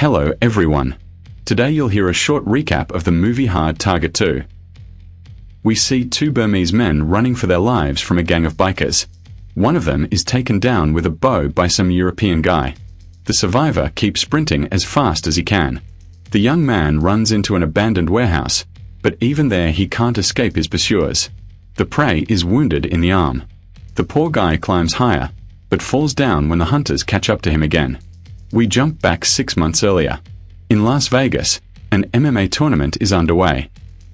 Hello everyone. Today you'll hear a short recap of the movie Hard Target 2. We see two Burmese men running for their lives from a gang of bikers. One of them is taken down with a bow by some European guy. The survivor keeps sprinting as fast as he can. The young man runs into an abandoned warehouse, but even there he can't escape his pursuers. The prey is wounded in the arm. The poor guy climbs higher, but falls down when the hunters catch up to him again. We jump back 6 months earlier. In Las Vegas, an MMA tournament is underway.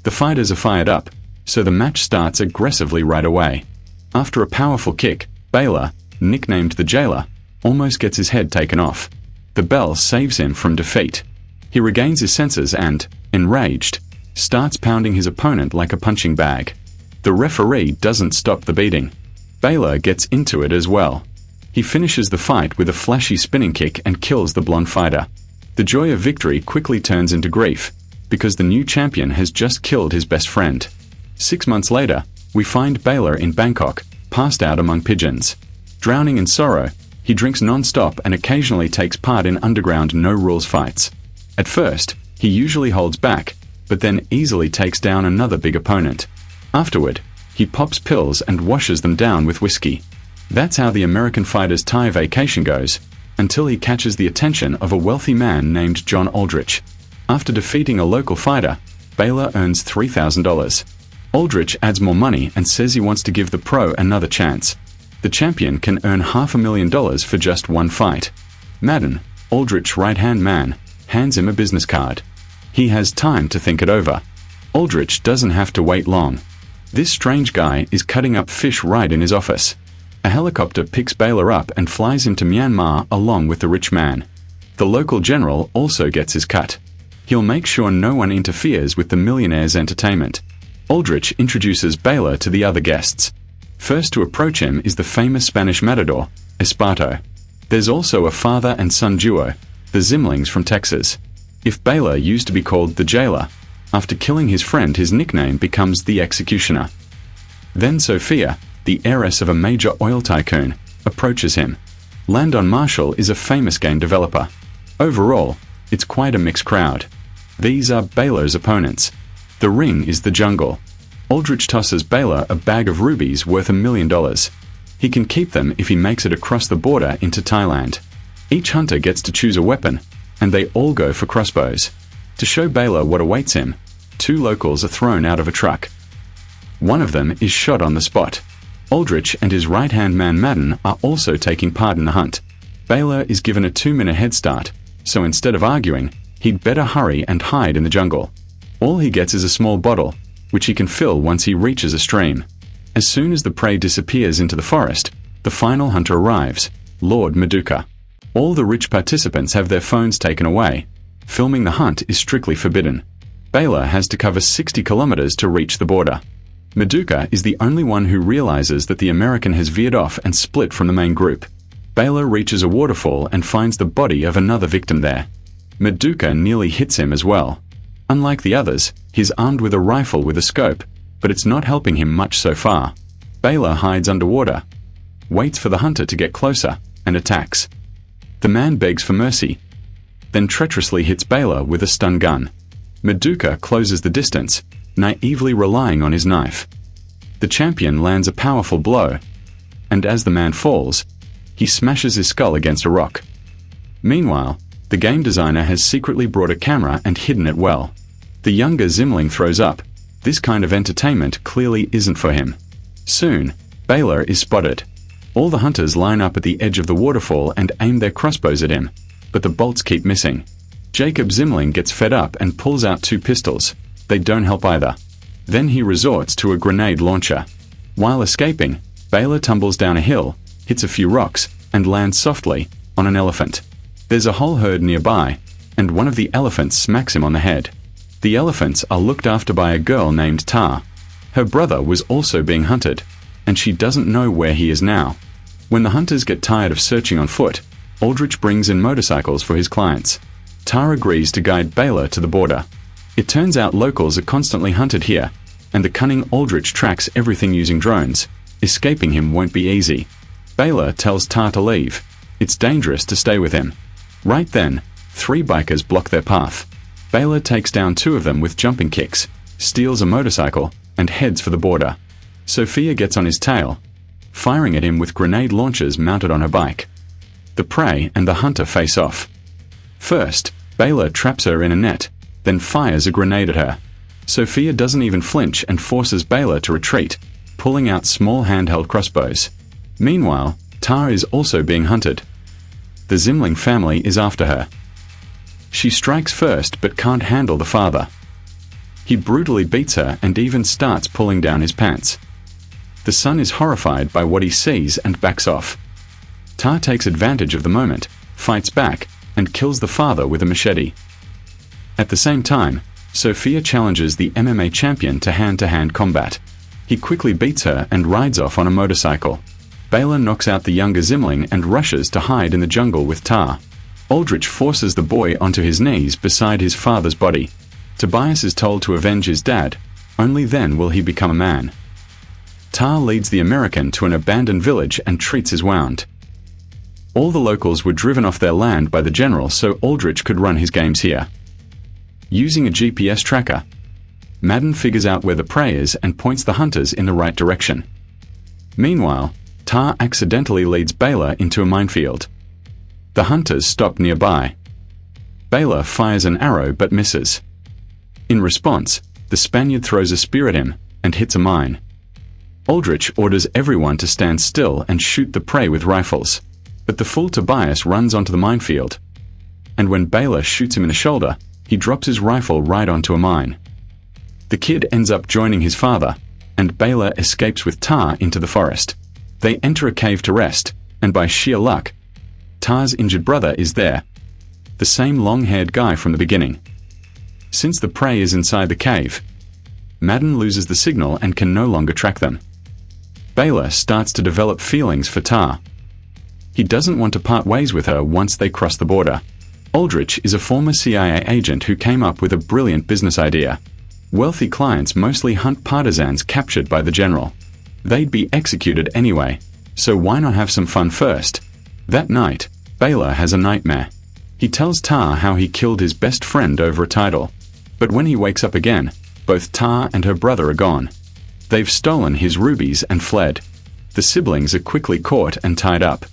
The fighters are fired up, so the match starts aggressively right away. After a powerful kick, Baylor, nicknamed the Jailer, almost gets his head taken off. The bell saves him from defeat. He regains his senses and, enraged, starts pounding his opponent like a punching bag. The referee doesn't stop the beating. Baylor gets into it as well. He finishes the fight with a flashy spinning kick and kills the blonde fighter. The joy of victory quickly turns into grief, because the new champion has just killed his best friend. 6 months later, we find Baylor in Bangkok, passed out among pigeons. Drowning in sorrow, he drinks non-stop and occasionally takes part in underground no-rules fights. At first, he usually holds back, but then easily takes down another big opponent. Afterward, he pops pills and washes them down with whiskey. That's how the American fighter's Thai vacation goes, until he catches the attention of a wealthy man named John Aldrich. After defeating a local fighter, Baylor earns $3,000. Aldrich adds more money and says he wants to give the pro another chance. The champion can earn $500,000 for just one fight. Madden, Aldrich's right-hand man, hands him a business card. He has time to think it over. Aldrich doesn't have to wait long. This strange guy is cutting up fish right in his office. A helicopter picks Baylor up and flies him to Myanmar along with the rich man. The local general also gets his cut. He'll make sure no one interferes with the millionaire's entertainment. Aldrich introduces Baylor to the other guests. First to approach him is the famous Spanish matador, Esparto. There's also a father and son duo, the Zimlings from Texas. If Baylor used to be called the Jailer, after killing his friend his nickname becomes the Executioner. Then Sophia, the heiress of a major oil tycoon, approaches him. Landon Marshall is a famous game developer. Overall, it's quite a mixed crowd. These are Baylor's opponents. The ring is the jungle. Aldrich tosses Baylor a bag of rubies worth $1 million. He can keep them if he makes it across the border into Thailand. Each hunter gets to choose a weapon, and they all go for crossbows. To show Baylor what awaits him, 2 locals are thrown out of a truck. One of them is shot on the spot. Aldrich and his right-hand man Madden are also taking part in the hunt. Baylor is given a 2-minute head start, so instead of arguing, he'd better hurry and hide in the jungle. All he gets is a small bottle, which he can fill once he reaches a stream. As soon as the prey disappears into the forest, the final hunter arrives, Lord Maduka. All the rich participants have their phones taken away. Filming the hunt is strictly forbidden. Baylor has to cover 60 kilometers to reach the border. Maduka is the only one who realizes that the American has veered off and split from the main group. Baylor reaches a waterfall and finds the body of another victim there. Maduka nearly hits him as well. Unlike the others, he's armed with a rifle with a scope, but it's not helping him much so far. Baylor hides underwater, waits for the hunter to get closer, and attacks. The man begs for mercy, then treacherously hits Baylor with a stun gun. Maduka closes the distance, naively relying on his knife. The champion lands a powerful blow, and as the man falls, he smashes his skull against a rock. Meanwhile, the game designer has secretly brought a camera and hidden it well. The younger Zimling throws up. This kind of entertainment clearly isn't for him. Soon, Baylor is spotted. All the hunters line up at the edge of the waterfall and aim their crossbows at him, but the bolts keep missing. Jacob Zimling gets fed up and pulls out 2 pistols. They don't help either. Then he resorts to a grenade launcher. While escaping, Baylor tumbles down a hill, hits a few rocks, and lands softly on an elephant. There's a whole herd nearby, and one of the elephants smacks him on the head. The elephants are looked after by a girl named Tar. Her brother was also being hunted, and she doesn't know where he is now. When the hunters get tired of searching on foot, Aldrich brings in motorcycles for his clients. Tar agrees to guide Baylor to the border. It turns out locals are constantly hunted here, and the cunning Aldrich tracks everything using drones. Escaping him won't be easy. Baylor tells Tar to leave. It's dangerous to stay with him. Right then, 3 bikers block their path. Baylor takes down 2 of them with jumping kicks, steals a motorcycle, and heads for the border. Sophia gets on his tail, firing at him with grenade launchers mounted on her bike. The prey and the hunter face off. First, Baylor traps her in a net, then fires a grenade at her. Sophia doesn't even flinch and forces Baylor to retreat, pulling out small handheld crossbows. Meanwhile, Tar is also being hunted. The Zimling family is after her. She strikes first but can't handle the father. He brutally beats her and even starts pulling down his pants. The son is horrified by what he sees and backs off. Tar takes advantage of the moment, fights back, and kills the father with a machete. At the same time, Sophia challenges the MMA champion to hand-to-hand combat. He quickly beats her and rides off on a motorcycle. Baylor knocks out the younger Zimling and rushes to hide in the jungle with Tar. Aldrich forces the boy onto his knees beside his father's body. Tobias is told to avenge his dad. Only then will he become a man. Tar leads the American to an abandoned village and treats his wound. All the locals were driven off their land by the general so Aldrich could run his games here. Using a GPS tracker, Madden figures out where the prey is and points the hunters in the right direction. Meanwhile, Tar accidentally leads Baylor into a minefield. The hunters stop nearby. Baylor fires an arrow but misses. In response, the Spaniard throws a spear at him and hits a mine. Aldrich orders everyone to stand still and shoot the prey with rifles, but the fool Tobias runs onto the minefield. And when Baylor shoots him in the shoulder, he drops his rifle right onto a mine. The kid ends up joining his father, and Baylor escapes with Tar into the forest. They enter a cave to rest, and by sheer luck, Tar's injured brother is there, the same long-haired guy from the beginning. Since the prey is inside the cave, Madden loses the signal and can no longer track them. Baylor starts to develop feelings for Tar. He doesn't want to part ways with her once they cross the border. Aldrich is a former CIA agent who came up with a brilliant business idea. Wealthy clients mostly hunt partisans captured by the general. They'd be executed anyway, so why not have some fun first? That night, Baylor has a nightmare. He tells Tar how he killed his best friend over a title. But when he wakes up again, both Tar and her brother are gone. They've stolen his rubies and fled. The siblings are quickly caught and tied up.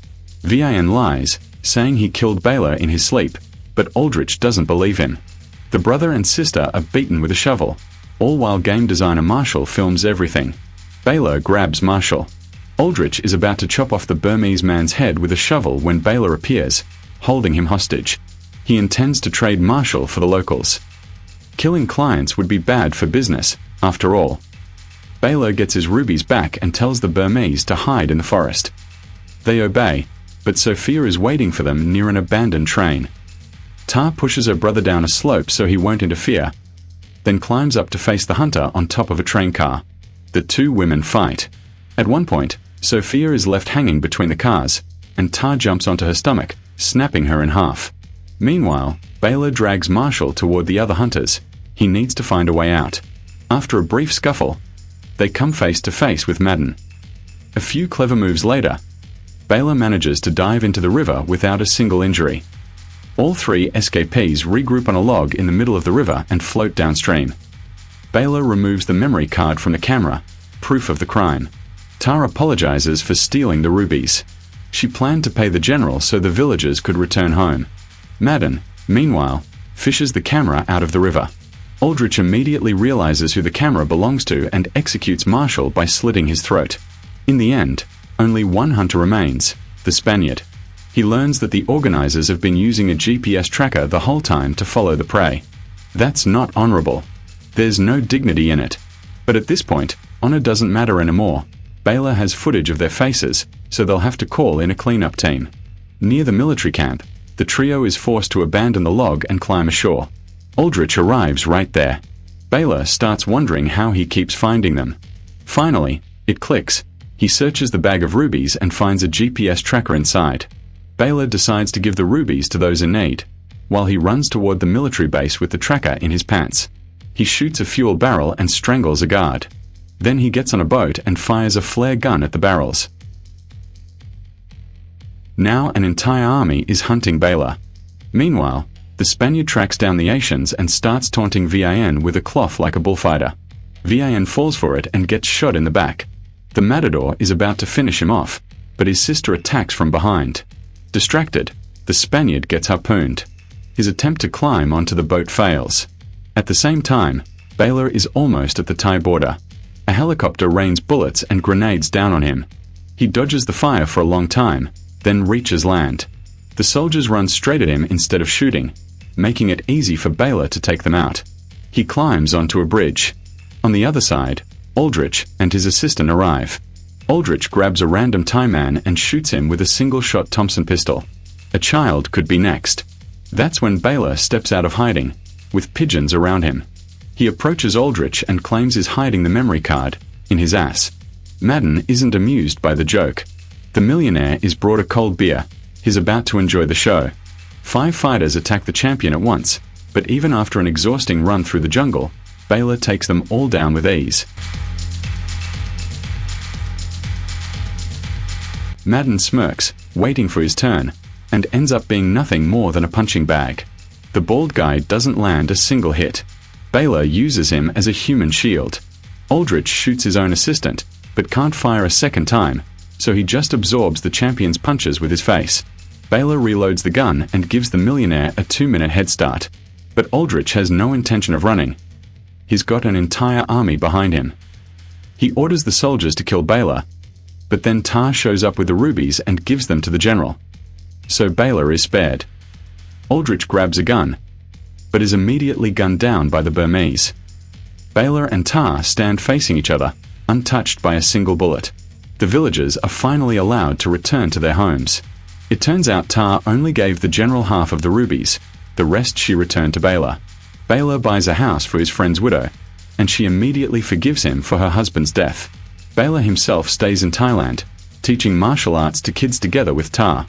Vian lies, saying he killed Baylor in his sleep, but Aldrich doesn't believe him. The brother and sister are beaten with a shovel, all while game designer Marshall films everything. Baylor grabs Marshall. Aldrich is about to chop off the Burmese man's head with a shovel when Baylor appears, holding him hostage. He intends to trade Marshall for the locals. Killing clients would be bad for business, after all. Baylor gets his rubies back and tells the Burmese to hide in the forest. They obey, but Sophia is waiting for them near an abandoned train. Tar pushes her brother down a slope so he won't interfere, then climbs up to face the hunter on top of a train car. The two women fight. At one point, Sophia is left hanging between the cars, and Tar jumps onto her stomach, snapping her in half. Meanwhile, Baylor drags Marshall toward the other hunters. He needs to find a way out. After a brief scuffle, they come face to face with Madden. A few clever moves later, Baylor manages to dive into the river without a single injury. All three escapees regroup on a log in the middle of the river and float downstream. Baylor removes the memory card from the camera, proof of the crime. Tar apologizes for stealing the rubies. She planned to pay the general so the villagers could return home. Madden, meanwhile, fishes the camera out of the river. Aldrich immediately realizes who the camera belongs to and executes Marshall by slitting his throat. In the end, only one hunter remains, the Spaniard. He learns that the organizers have been using a GPS tracker the whole time to follow the prey. That's not honorable. There's no dignity in it. But at this point, honor doesn't matter anymore. Baylor has footage of their faces, so they'll have to call in a cleanup team. Near the military camp, the trio is forced to abandon the log and climb ashore. Aldrich arrives right there. Baylor starts wondering how he keeps finding them. Finally, it clicks. He searches the bag of rubies and finds a GPS tracker inside. Baylor decides to give the rubies to those in need, while he runs toward the military base with the tracker in his pants. He shoots a fuel barrel and strangles a guard. Then he gets on a boat and fires a flare gun at the barrels. Now an entire army is hunting Baylor. Meanwhile, The Spaniard tracks down the Asians and starts taunting Van with a cloth like a bullfighter. Van falls for it and gets shot in the back. The matador is about to finish him off, but his sister attacks from behind. Distracted, the Spaniard gets harpooned. His attempt to climb onto the boat fails. At the same time, Baylor is almost at the Thai border. A helicopter rains bullets and grenades down on him. He dodges the fire for a long time, then reaches land. The soldiers run straight at him instead of shooting, making it easy for Baylor to take them out. He climbs onto a bridge. On the other side, Aldrich and his assistant arrive. Aldrich grabs a random Thai man and shoots him with a single-shot Thompson pistol. A child could be next. That's when Baylor steps out of hiding, with pigeons around him. He approaches Aldrich and claims he's hiding the memory card in his ass. Madden isn't amused by the joke. The millionaire is brought a cold beer. He's about to enjoy the show. 5 fighters attack the champion at once, but even after an exhausting run through the jungle, Baylor takes them all down with ease. Madden smirks, waiting for his turn, and ends up being nothing more than a punching bag. The bald guy doesn't land a single hit. Baylor uses him as a human shield. Aldrich shoots his own assistant, but can't fire a second time, so he just absorbs the champion's punches with his face. Baylor reloads the gun and gives the millionaire a 2-minute head start. But Aldrich has no intention of running. He's got an entire army behind him. He orders the soldiers to kill Baylor, but then Tar shows up with the rubies and gives them to the general. So Baylor is spared. Aldrich grabs a gun, but is immediately gunned down by the Burmese. Baylor and Tar stand facing each other, untouched by a single bullet. The villagers are finally allowed to return to their homes. It turns out Tar only gave the general half of the rubies, the rest she returned to Baylor. Baylor buys a house for his friend's widow, and she immediately forgives him for her husband's death. Baylor himself stays in Thailand, teaching martial arts to kids together with Tar.